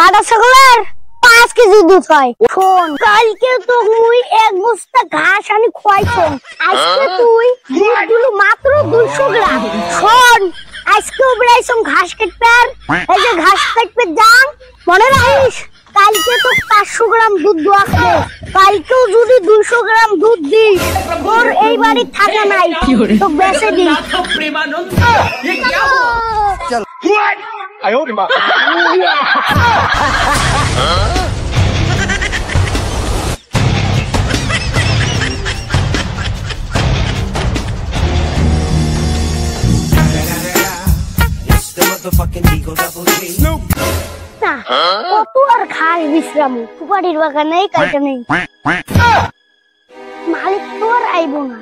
পাটা ছাগলের 5 কেজি দুধ হয়। শোন, কালকে তো মুই এক বস্তা ঘাস আনি খোয়াইছম, আজকে তুই দুধগুলো মাত্র 200 গ্রাম। শোন, আজকে বেড়াইছম ঘাস কাটতে, এই যে ঘাস কাটতে যান, মনে রাখিস কালকে তো 500 গ্রাম দুধ দোয়া খাবে। কালকেও যদি 200 গ্রাম দুধ দিস, তোর এই বাড়ি থাকা নাই, তো বেঁচে দিস। চল আয়ো রে মা। কত আর ঘাস বিশ্রাম, সুপারির বাগানে কাইটা নেই, মালিক তো আর আইব না।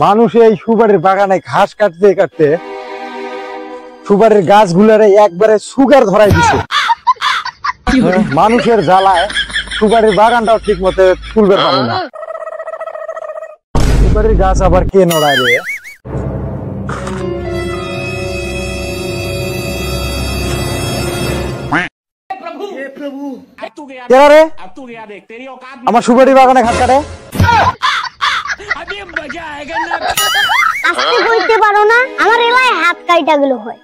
মানুষ এই সুপারির বাগানে ঘাস কাটতে কাটতে সুপারির গাছগুলারে একবারে সুগার ধরাই দিছে। মানুষের জ্বালায় সুপারির বাগানটাও ঠিক মতো তুলবে পাবো না। সুপারির গাছ আবার কে নড়ায় রে? আমার সুপারি বাগানে ঘাস কাটে? আমার এলাকায় হাত কাটা গেল হয়।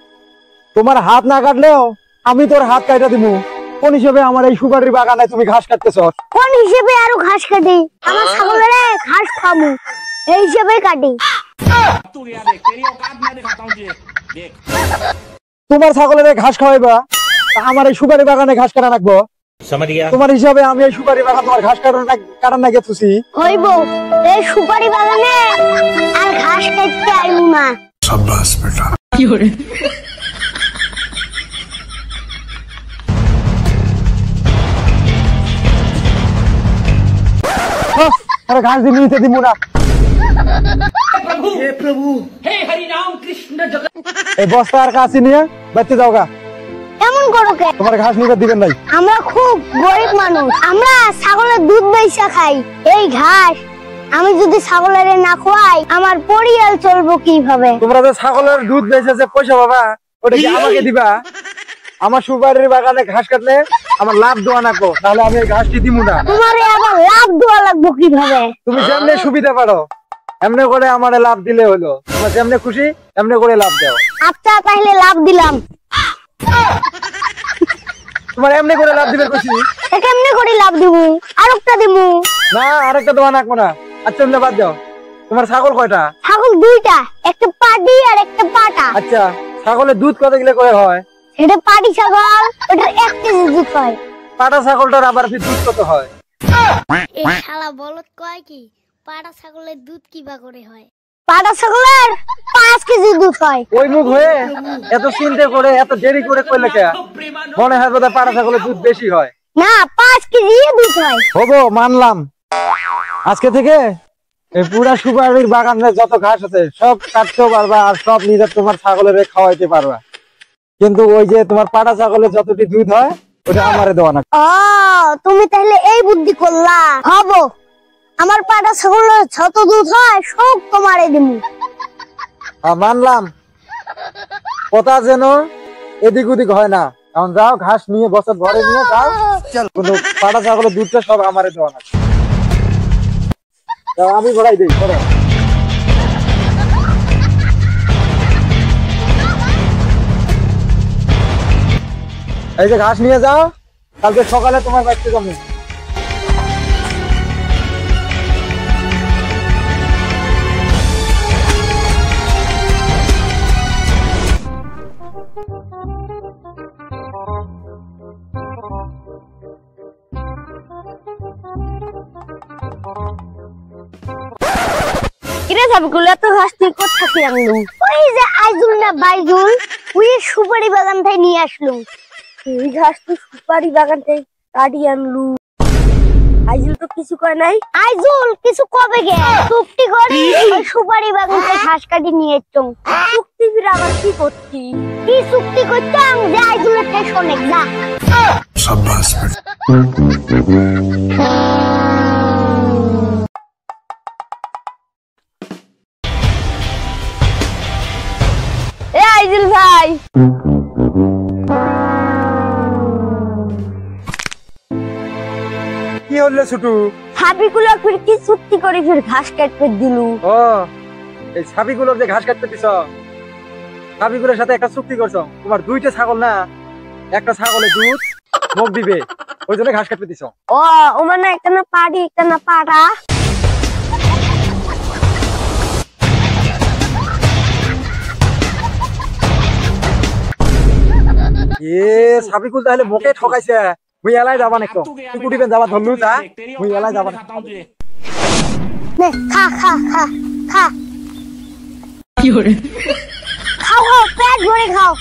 তোমার হাত না কাটলেও আমি তোর হাত কাটা দিব। কোন হিসেবে আমার এই সুপারির বাগানে তুমি ঘাস কাটতেছ? কোন হিসেবে আরো ঘাস কাটি? আমার ছাগলের ঘাস খাবো, এই হিসেবে কাটি। তোমার ছাগলের ঘাস খাওয়াইবা, আমার এই সুপারি বাগানে ঘাস কাটা রাখবো? তোমার হিসাবে আমি এই সুপারি বাগান তোমার ঘাস কাটার না গেছি হইব। এই সুপারি বাগানে আর ঘাস কাটতে আইব না। শাবাশ বেটা। কি করে আরে ঘাস দিয়ে নিতে দিব না। हे प्रभु, हे हरि राम कृष्ण जगत। এই বস্তা আর কাছে নিয়ে বাইতে যাও গা। এমন করো কে? তোমার ঘাস নিতে দিবেন নাই। আমরা খুব গরিব মানুষ, আমরা ছাগলের দুধ বেচা খাই। এই ঘাস আমি যদি ছাগলের না খাওয়াই, আমার পরিবার চলবো কিভাবে? তোমরা যে ছাগলের দুধ বেচে যে পয়সা পাবা, ওটা কি আমাকে দিবা? আমার সুপারির বাগানে ঘাস কাটলে আমার লাভ দেওয়া নাকো, তাহলে আমি এই ঘাসটি দিব না। তোমারে আবার লাভ দেওয়া লাগবে কিভাবে? তুমি যেমনে সুবিধা পারো এমনি করে আমারে লাভ দিলে হলো। তোমার যেমনে খুশি এমনি করে লাভ দাও। আচ্ছা, তাহলে লাভ দিলাম। তোমার এমনি করে লাভ দিবে খুশি? কেমনে করে লাভ দিবো? আরেকটা দিবো না, আরেকটা দেওয়া নাকবো না। আচ্ছা এমনি বাদ দাও। তোমার ছাগল কয়টা? ছাগল 2টা, একটা পাটি আর একটা পাটা। আচ্ছা, ছাগলের দুধ কত গিলে করে হয়? এটা পাটি ছাগল, ওটার 1 কেজি দুধ হয়। পাটা ছাগলটার আবার দুধ কত হয়? এই শালা বলদ কয় কি, পাটা ছাগলের দুধ কিবা করে হয়? পাটা ছাগলের 5 কেজি দুধ হয়। ওই মুখ হয়ে এত চিন্তা করে এত দেরি করে কইলে কে? মনে হয় বোধহয় পাটা ছাগলের দুধ বেশি হয়। না, 5 কেজি দুধ হয়। হবো, মানলাম। আজকে থেকে এই পুরা সুপারির বাগানে যত ঘাস আছে সব কাটতেও পারবা, আর সব নিজে তোমার ছাগলের খাওয়াইতে পারবা। কিন্তু ওই যে তোমার পাটা ছাগলের যতটি দুধ হয় ওটা আমারে দেওয়া না। ও, তুমি তাহলে এই বুদ্ধি করলা? হবো, আমার পাটা ছাগলের যত দুধ হয় সব তোমারে দিমু। মানলাম, কথা যেন এদিক ওদিক হয় না। এখন যাও, ঘাস নিয়ে বছর ঘরে নিয়ে যাও। চল, কিন্তু পাটা ছাগলের দুধটা সব আমারে দেওয়া না। আমি ঘোরাই দিই। চলো, এই যে ঘাস নিয়ে যাও, কালকে সকালে তোমার বাড়িতে যাবো। কিরে সবগুলো তো ঘাস তুই কোথা থেকে আনলু? ওই যে আইজুল না বাইজুল, ওই সুপারি বাগান থেকে নিয়ে আসলুম। এই ঘাস তো সুপারি বাগান থেকে কাটিয়ে আনলু। আইজুল তো কিছু কয় নাই। আইজুল কিছু কবে গে চুক্তি করি ওই সুপারি বাগান থেকে ঘাস কাটি নিয়ে চং। চুক্তি ফির আবার কি করতি? কি চুক্তি করতাম যে আইজুলের টেনশন নেই যা। शाबाश बेटा। এ আইজুল ভাই কি হলো ছুটু? হাবিগুলো ফির কি চুক্তি করে ফির ঘাস কাটতে দিলু? ও এই ছাবিগুলোর যে ঘাস কাটতে দিছ, ছাবিগুলোর সাথে একটা চুক্তি করছো। তোমার দুইটা ছাগল না, একটা ছাগলে দুধ মুখ দিবে, ওই জন্য ঘাস কাটতে দিছ। ও ও মানে একটা না পাড়ি একটা না পাড়া। এ ছাবিগুল তাহলে মুখে ঠকাইছে। মুই এলাই যাবা নাকি? তুই কুটিবেন যাবা ধরলু যা, মুই এলাই যাবা না। নে খা খা খা খা। খাও খাও পেট ভরে খাও।